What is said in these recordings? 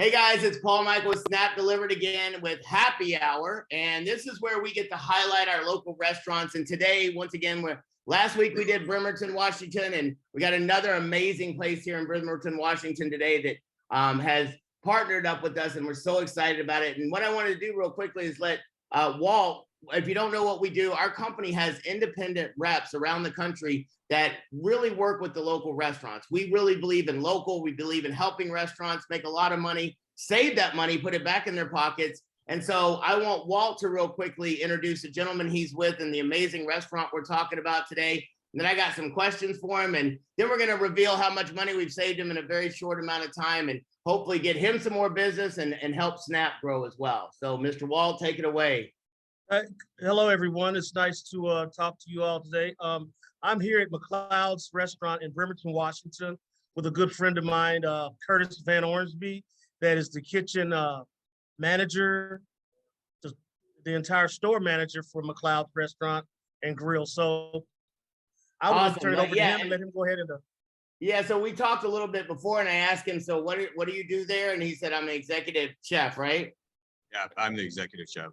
Hey guys, it's Paul Michael with Snap Delivered again with Happy Hour. And this is where we get to highlight our local restaurants. And today, once again, last week we did Bremerton, Washington, and we got another amazing place here in Bremerton, Washington today that has partnered up with us, and we're so excited about it. And what I wanted to do real quickly is let Walt, if you don't know what we do, our company has independent reps around the country that really work with the local restaurants. We really believe in local. We believe in helping restaurants make a lot of money, save that money, put it back in their pockets. And so I want Walt to real quickly introduce the gentleman he's with and the amazing restaurant we're talking about today. And then I got some questions for him, and then we're going to reveal how much money we've saved him in a very short amount of time and hopefully get him some more business and help Snap grow as well. So Mr. Walt, take it away. Hello, everyone. It's nice to talk to you all today. I'm here at McCloud's restaurant in Bremerton, Washington, with a good friend of mine, Curtis Van Ormsby, that is the kitchen manager, the entire store manager for McCloud's restaurant and grill. So I will turn it over to him and let him go ahead and. Yeah, so we talked a little bit before, and I asked him, so what do you do there? And he said, I'm the executive chef, right? Yeah, I'm the executive chef.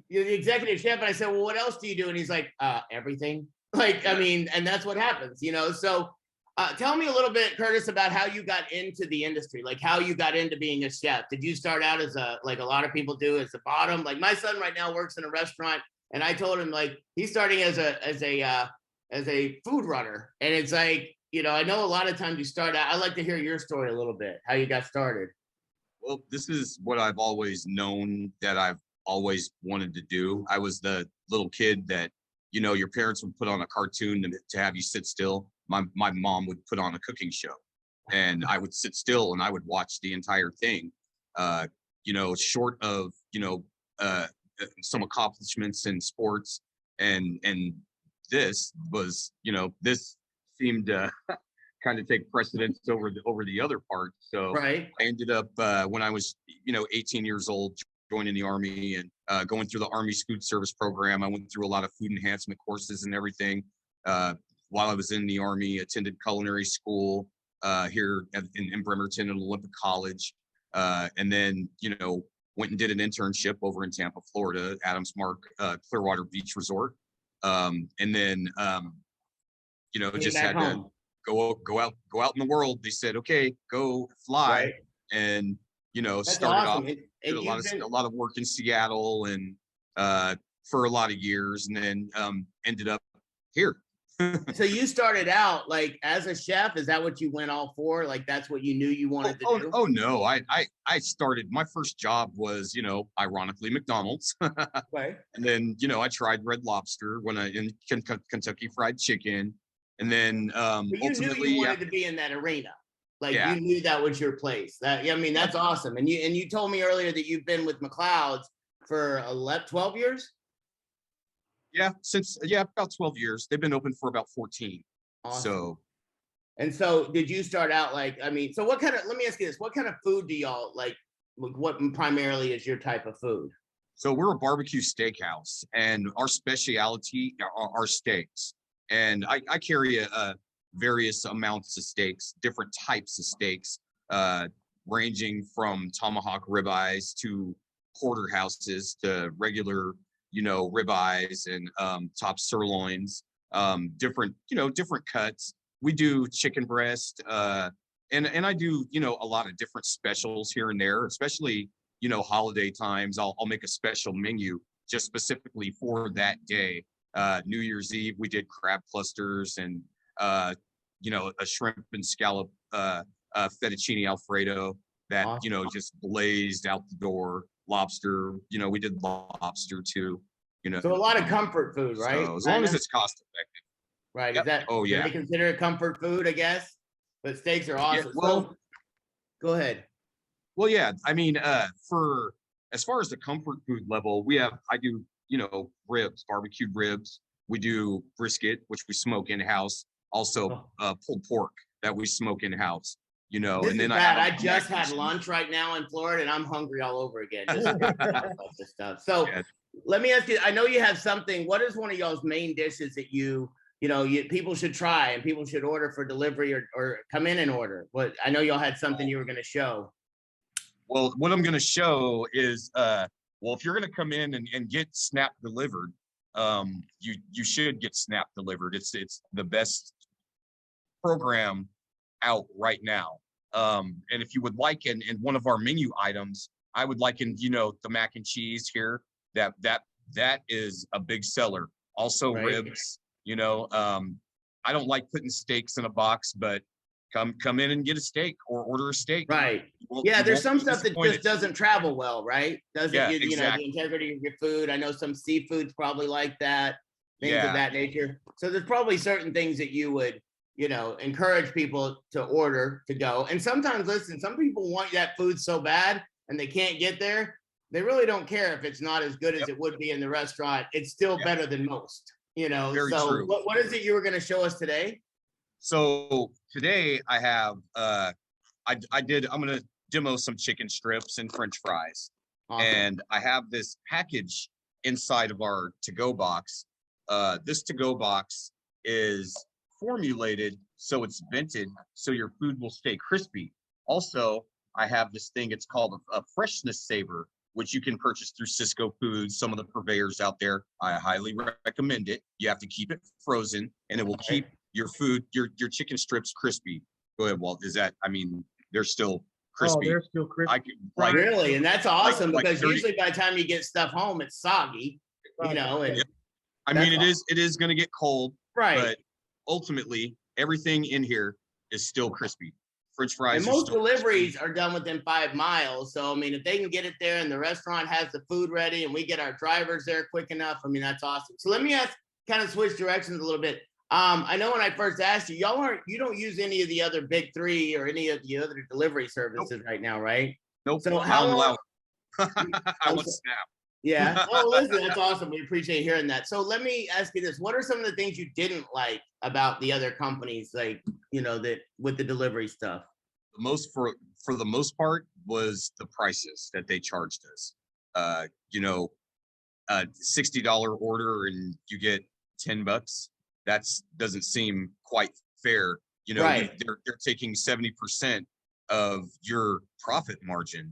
You're the executive chef. And I said, well, what else do you do? And he's like, everything. Like, I mean, and that's what happens, you know? So tell me a little bit, Curtis, about how you got into the industry, like how you got into being a chef. Did you start out as like a lot of people do, as a bottom? Like my son right now works in a restaurant, and I told him like he's starting as a food runner. And it's like, you know, I know a lot of times you start out. I'd like to hear your story a little bit, how you got started. Well, this is what I've always known that I've always wanted to do. I was the little kid that, you know, your parents would put on a cartoon to have you sit still. My mom would put on a cooking show, and I would sit still and I would watch the entire thing. You know, short of, you know, some accomplishments in sports, and this was, you know, this seemed to kind of take precedence over the other part. So right. I ended up when I was, you know, 18 years old, joining the Army and going through the Army's food service program. I went through a lot of food enhancement courses and everything. While I was in the Army, attended culinary school here in Bremerton at Olympic College. And then, you know, went and did an internship over in Tampa, Florida, Adams Mark Clearwater Beach Resort. And then, you know, just had to go out in the world. They said, okay, go fly. Right. And, you know, that's started awesome. off, did a lot of work in Seattle and for a lot of years, and then ended up here. So you started out like as a chef. Is that what you went all for? Like that's what you knew you wanted to do? Oh no, I started, my first job was, you know, ironically McDonald's. Right. And then, you know, I tried Red Lobster when I in Kentucky Fried Chicken, and then but you ultimately knew you wanted to be in that arena. Like you knew that was your place. I mean, that's awesome. And you told me earlier that you've been with McCloud's for 12 years. Yeah, about 12 years. They've been open for about 14. Awesome. So did you start out like, I mean, so let me ask you this, what kind of food do y'all like? What primarily is your type of food? So we're a barbecue steakhouse, and our specialty are steaks. And I carry a various amounts of steaks, different types of steaks, ranging from tomahawk ribeyes to porterhouses to regular, you know, ribeyes and top sirloins, different cuts. We do chicken breast, and I do, you know, a lot of different specials here and there, especially, you know, holiday times. I'll make a special menu just specifically for that day. New Year's Eve, we did crab clusters and you know, a shrimp and scallop fettuccine Alfredo that, awesome, you know, just blazed out the door. Lobster, you know, we did lobster too, you know. So a lot of comfort food, right? So as long as it's cost effective. Right. Yep. Is that, oh yeah, they consider it comfort food, I guess, but steaks are awesome. Yeah, well, so, go ahead. Well, yeah, I mean, for as far as the comfort food level, I do, you know, ribs, barbecued ribs. We do brisket, which we smoke in-house. Also, pulled pork that we smoke in-house, you know. This and then I just had lunch right now in Florida, and I'm hungry all over again. Just this stuff. So let me ask you, I know you have something. What is one of y'all's main dishes that people should try and people should order for delivery or come in and order? But I know y'all had something you were going to show. Well, what I'm going to show is, well, if you're going to come in and get Snap delivered, you should get Snap delivered. It's the best program out right now. And if you would like, in one of our menu items, I would like the mac and cheese here. That is a big seller. Also Right. ribs. I don't like putting steaks in a box, but come in and get a steak or order a steak. Right. You Yeah, there's won't some be stuff that just disappointed. doesn't travel well, right? Doesn't Yeah, you know, the exactly. integrity of your food. I know some seafood's probably like that, things of Yeah. that nature. So there's probably certain things that you would, encourage people to order to go. And sometimes, listen, some people want that food so bad and they can't get there. They really don't care if it's not as good as Yep. it would be in the restaurant. It's still Yeah. better than most, Very So true. what is it you were going to show us today? So today I have I'm gonna demo some chicken strips and French fries. Awesome. And I have this package inside of our to-go box. This to-go box is formulated so it's vented so your food will stay crispy. Also, I have this thing, it's called a freshness saver, which you can purchase through Cisco Foods, some of the purveyors out there. I highly recommend it. You have to keep it frozen and it will keep your food, your chicken strips crispy. Go ahead, Walt. They're still crispy. Oh, they're still crispy. I can, like, Really? And that's awesome like because 30 usually by the time you get stuff home, it's soggy, and Yep. It is going to get cold, right. but ultimately everything in here is still crispy. French fries. And are most still deliveries crispy. are done within 5 miles. So, if they can get it there and the restaurant has the food ready and we get our drivers there quick enough, that's awesome. So let me kind of switch directions a little bit. I know when I first asked you, you don't use any of the other big three or any of the other delivery services right now, right? Nope. So how long? I want Snap. Yeah. Oh, listen, that's awesome. We appreciate hearing that. So let me ask you this. What are some of the things you didn't like about the other companies, like, that with the delivery stuff? The most for the most part was the prices that they charged us. $60 order and you get $10. Doesn't seem quite fair. Right. They're taking 70% of your profit margin,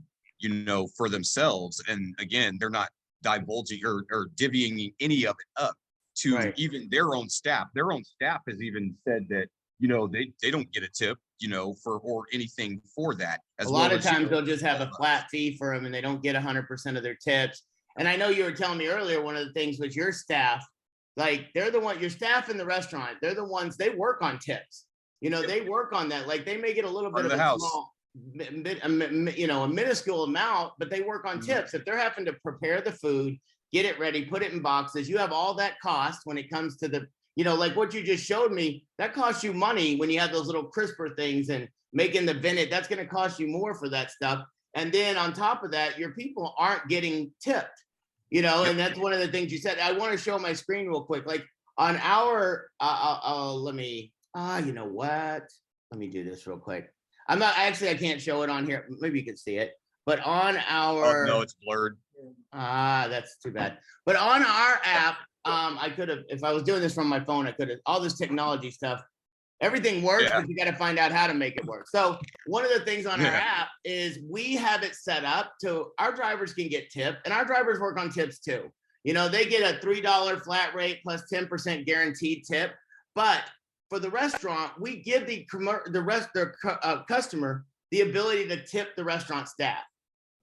for themselves. And again, they're not divulging or divvying any of it up to Right. even their own staff. Their own staff has even said that, they don't get a tip, or anything for that. A lot of times they'll just have a flat fee for them and they don't get 100% of their tips. And I know you were telling me earlier, one of the things was your staff, like your staff in the restaurant, they're the ones, they work on tips. They work on that. Like they may get a little bit of a small, a minuscule amount, but they work on tips. If they're having to prepare the food, get it ready, put it in boxes, you have all that cost when it comes to the, like what you just showed me, that costs you money when you have those little crisper things and making the vinet, that's going to cost you more for that stuff. And then on top of that, your people aren't getting tipped, and that's one of the things you said. I want to show my screen real quick. Like on our, let me do this real quick. I can't show it on here. Maybe you can see it, but on our, oh no, it's blurred. That's too bad. But on our app, I could have, if I was doing this from my phone, I could have, all this technology stuff, everything works, but you got to find out how to make it work. So one of the things on our app is we have it set up so our drivers can get tipped, and our drivers work on tips too. They get a $3 flat rate plus 10% guaranteed tip. But for the restaurant, we give the customer the ability to tip the restaurant staff.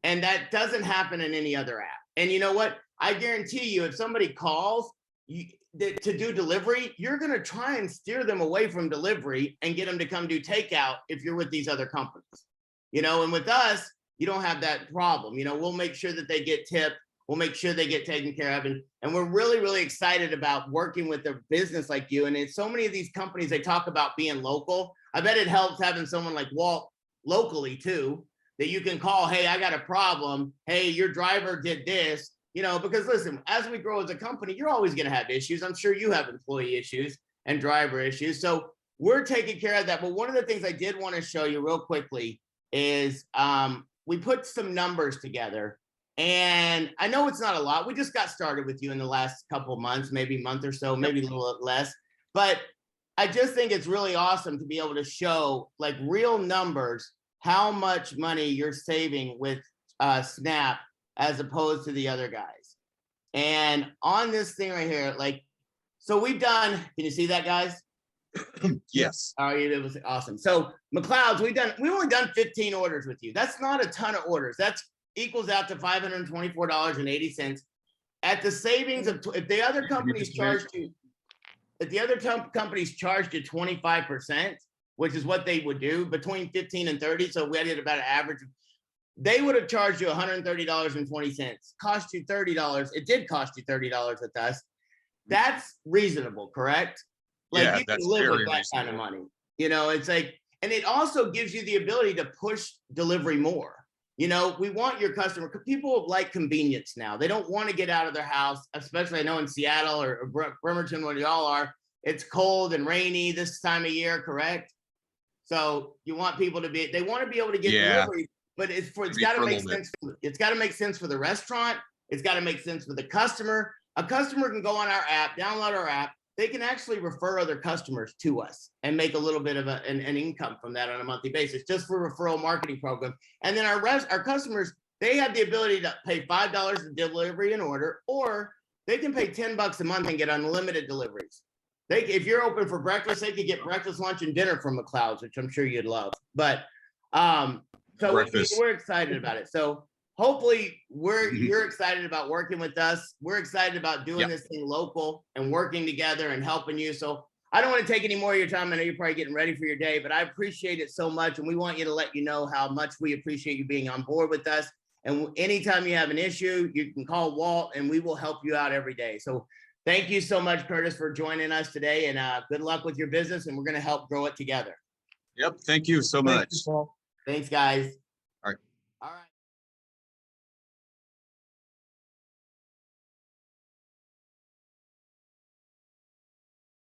And that doesn't happen in any other app. And you know what? I guarantee you, if somebody calls to do delivery, you're going to try and steer them away from delivery and get them to come do takeout if you're with these other companies. And with us, you don't have that problem. We'll make sure that they get tipped. We'll make sure they get taken care of. And we're really, really excited about working with a business like you. And it's so many of these companies, they talk about being local. I bet it helps having someone like Walt locally too, that you can call, hey, I got a problem. Hey, your driver did this, because listen, as we grow as a company, you're always going to have issues. I'm sure you have employee issues and driver issues. So we're taking care of that. But one of the things I did want to show you real quickly is we put some numbers together. And I know it's not a lot. We just got started with you in the last couple of months, maybe a month or so, maybe a little less. But I just think it's really awesome to be able to show like real numbers how much money you're saving with Snap as opposed to the other guys. And on this thing right here, like, so we've done, can you see that, guys? Yes. Oh, it was awesome. So McCloud's, we've only done 15 orders with you. That's not a ton of orders. That's equals out to $524.80. At the savings of, if the other companies charged you, if the other companies charged you 25%, which is what they would do, between 15 and 30, so we had about an average, they would have charged you $130.20. Cost you $30. It did cost you $30 with us. That's reasonable, correct? Like, Yeah, you can that's live with very that kind of reasonable. money. You know, it's like, and it also gives you the ability to push delivery more. You know, we want your customer, people like convenience now. They don't want to get out of their house, especially I know in Seattle or Bremerton, where y'all are, it's cold and rainy this time of year, correct? So you want people to be, they want to be able to get delivery, but it's got to make sense. It's got to make sense for the restaurant. It's got to make sense for the customer. A customer can go on our app, download our app. They can actually refer other customers to us and make a little bit of an income from that on a monthly basis, just for referral marketing program. And then our customers, they have the ability to pay $5 to delivery and order, or they can pay $10 a month and get unlimited deliveries. If you're open for breakfast, they could get breakfast, lunch, and dinner from McCloud's, which I'm sure you'd love. But so we're excited about it. So hopefully you're excited about working with us. We're excited about doing this thing local and working together and helping you. So I don't want to take any more of your time. I know you're probably getting ready for your day, but I appreciate it so much. And we want you to let you know how much we appreciate you being on board with us. And anytime you have an issue, you can call Walt and we will help you out every day. So thank you so much, Curtis, for joining us today, and good luck with your business. And we're going to help grow it together. Yep. Thank you so much. Thanks, guys. All right. All right.